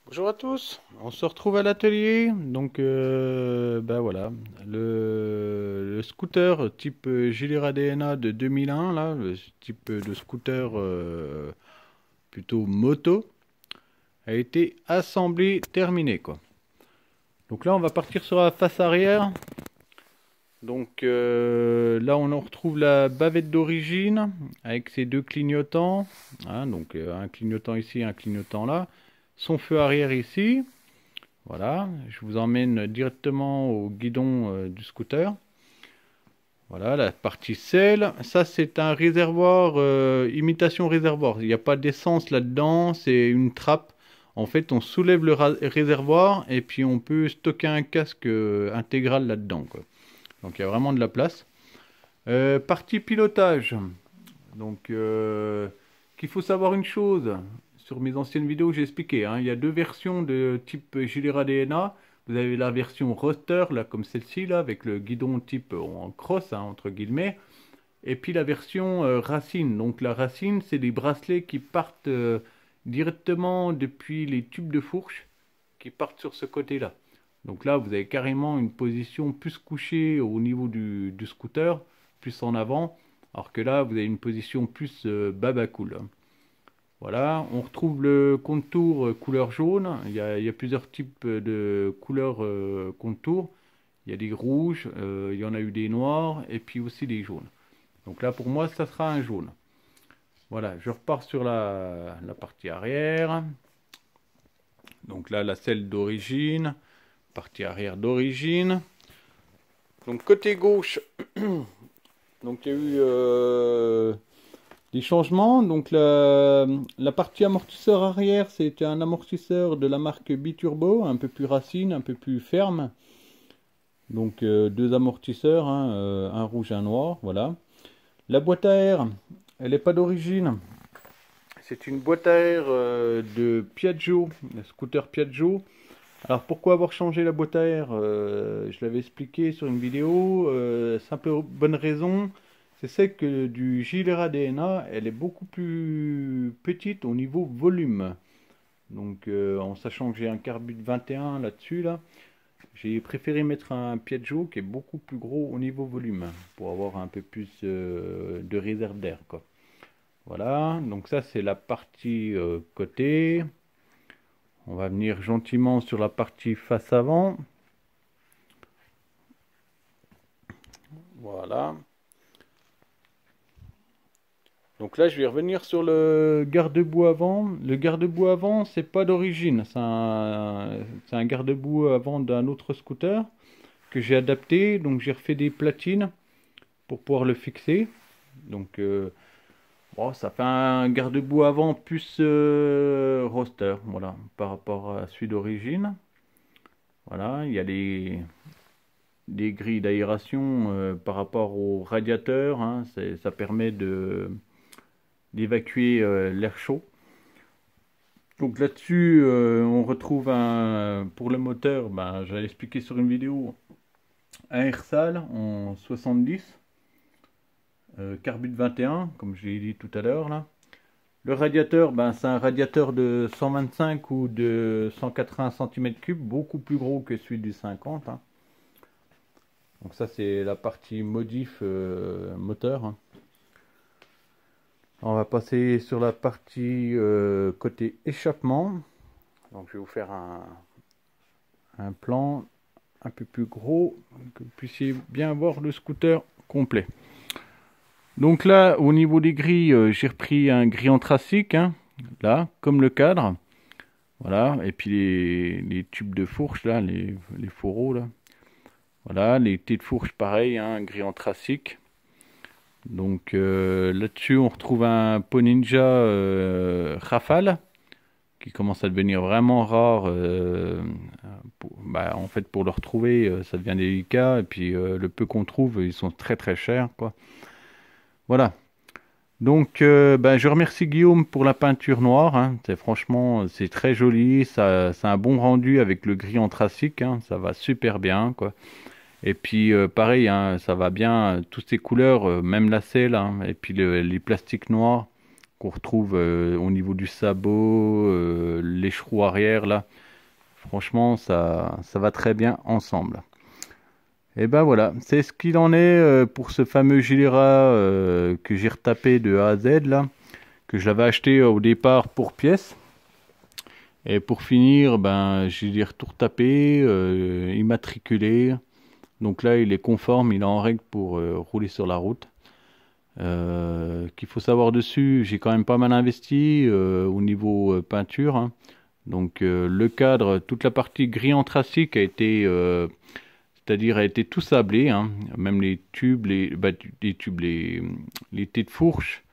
Bonjour à tous, on se retrouve à l'atelier. Donc, voilà, le scooter type Gilera DNA de 2001, là, le type de scooter plutôt moto, a été assemblé, terminé, quoi. Donc là, on va partir sur la face arrière. Donc là, on en retrouve la bavette d'origine avec ses deux clignotants, hein, donc un clignotant ici, un clignotant là, son feu arrière ici. Voilà, je vous emmène directement au guidon du scooter. Voilà, la partie selle. Ça, c'est un réservoir, imitation réservoir. Il n'y a pas d'essence là-dedans, c'est une trappe. En fait, on soulève le réservoir et puis on peut stocker un casque intégral là-dedans, quoi. Donc, il y a vraiment de la place. Partie pilotage. Donc, qu'il faut savoir une chose. Sur mes anciennes vidéos, j'ai expliqué, hein, il y a deux versions de type Gilera DNA. Vous avez la version roster, là, comme celle-ci, là, avec le guidon type en cross, hein, entre guillemets. Et puis la version racine. Donc la racine, c'est des bracelets qui partent directement depuis les tubes de fourche, qui partent sur ce côté-là. Donc là, vous avez carrément une position plus couchée au niveau du scooter, plus en avant. Alors que là, vous avez une position plus baba cool. Voilà, on retrouve le contour couleur jaune. Il y a plusieurs types de couleurs contour. Il y a des rouges, il y en a eu des noirs et puis aussi des jaunes. Donc là, pour moi, ça sera un jaune. Voilà, je repars sur la partie arrière. Donc là, la selle d'origine, partie arrière d'origine. Donc côté gauche, donc il y a eu des changements. Donc la partie amortisseur arrière, c'était un amortisseur de la marque Biturbo, un peu plus racine, un peu plus ferme. Donc deux amortisseurs, hein, un rouge et un noir, voilà. La boîte à air, elle n'est pas d'origine. C'est une boîte à air de Piaggio, le scooter Piaggio. Alors pourquoi avoir changé la boîte à air? Je l'avais expliqué sur une vidéo. Simple bonne raison, c'est que du Gilera DNA, elle est beaucoup plus petite au niveau volume. Donc en sachant que j'ai un Carbut 21 là-dessus, là, j'ai préféré mettre un Piaggio qui est beaucoup plus gros au niveau volume pour avoir un peu plus de réserve d'air, quoi. Voilà, donc ça c'est la partie côté. On va venir gentiment sur la partie face avant. Voilà. Donc là, je vais revenir sur le garde-boue avant. Le garde-boue avant, c'est pas d'origine. C'est un garde-boue avant d'un autre scooter que j'ai adapté. Donc j'ai refait des platines pour pouvoir le fixer. Donc bon, ça fait un garde-boue avant plus roster, voilà, par rapport à celui d'origine. Voilà, il y a des grilles d'aération par rapport au radiateur, hein, ça permet d'évacuer l'air chaud. Donc là-dessus, on retrouve pour le moteur, ben, j'avais expliqué sur une vidéo, un Airsal en 70, Carbut 21, comme je l'ai dit tout à l'heure là. Le radiateur, ben, c'est un radiateur de 125 ou de 180 cm3, beaucoup plus gros que celui du 50, hein. Donc ça c'est la partie modif moteur, hein. On va passer sur la partie côté échappement. Donc je vais vous faire un plan un peu plus gros, que vous puissiez bien voir le scooter complet. Donc là, au niveau des grilles, j'ai repris un gris anthracite, hein, là, comme le cadre. Voilà, et puis les tubes de fourche, là, les fourreaux, là. Voilà, les têtes de fourche, pareil, hein, gris anthracite. Donc là-dessus, on retrouve un Poninja Rafale qui commence à devenir vraiment rare. En fait, pour le retrouver, ça devient délicat. Et puis le peu qu'on trouve, ils sont très très chers, quoi. Voilà. Donc, je remercie Guillaume pour la peinture noire, hein. Franchement, c'est très joli. Ça, c'est un bon rendu avec le gris anthracite, hein. Ça va super bien, quoi. Et puis pareil, hein, ça va bien, toutes ces couleurs, même la selle, hein, et puis les plastiques noirs qu'on retrouve au niveau du sabot, l'écheroue arrière là. Franchement, ça va très bien ensemble. Et ben voilà, c'est ce qu'il en est pour ce fameux Gilera que j'ai retapé de A à Z là, que je l'avais acheté au départ pour pièce. Et pour finir, ben j'ai tout retapé, immatriculé. Donc là, il est conforme, il est en règle pour rouler sur la route. Qu'il faut savoir dessus, j'ai quand même pas mal investi au niveau peinture, hein. Donc le cadre, toute la partie gris anthracite a été, c'est-à-dire a été tout sablé, hein. Même les tubes, les tés de fourche,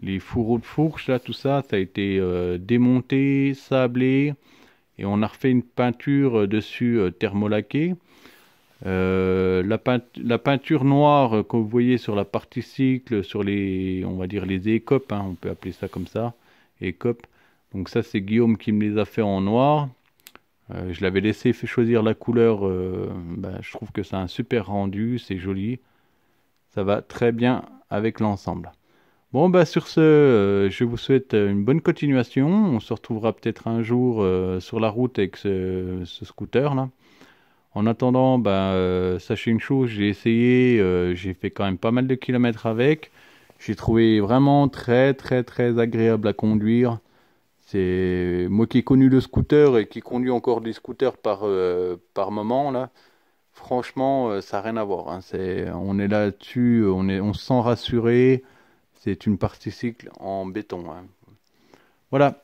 les fourreaux de fourche, là, tout ça, ça a été démonté, sablé, et on a refait une peinture dessus thermolaquée. La peinture noire que vous voyez sur la partie cycle, sur les, on va dire les écopes, hein, on peut appeler ça comme ça, écopes. Donc ça c'est Guillaume qui me les a fait en noir. Je l'avais laissé fait choisir la couleur. Je trouve que c'est un super rendu, c'est joli. Ça va très bien avec l'ensemble. Bon bah sur ce, je vous souhaite une bonne continuation. On se retrouvera peut-être un jour sur la route avec ce scooter là. En attendant, sachez une chose, j'ai essayé, j'ai fait quand même pas mal de kilomètres avec. J'ai trouvé vraiment très très très agréable à conduire. C'est moi qui ai connu le scooter et qui conduis encore des scooters par moment là. Franchement, ça n'a rien à voir, hein. On est là-dessus, on se sent rassuré. C'est une partie cycle en béton, hein. Voilà.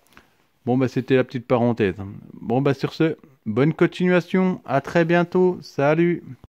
Bon c'était la petite parenthèse. Bon sur ce, bonne continuation, à très bientôt, salut!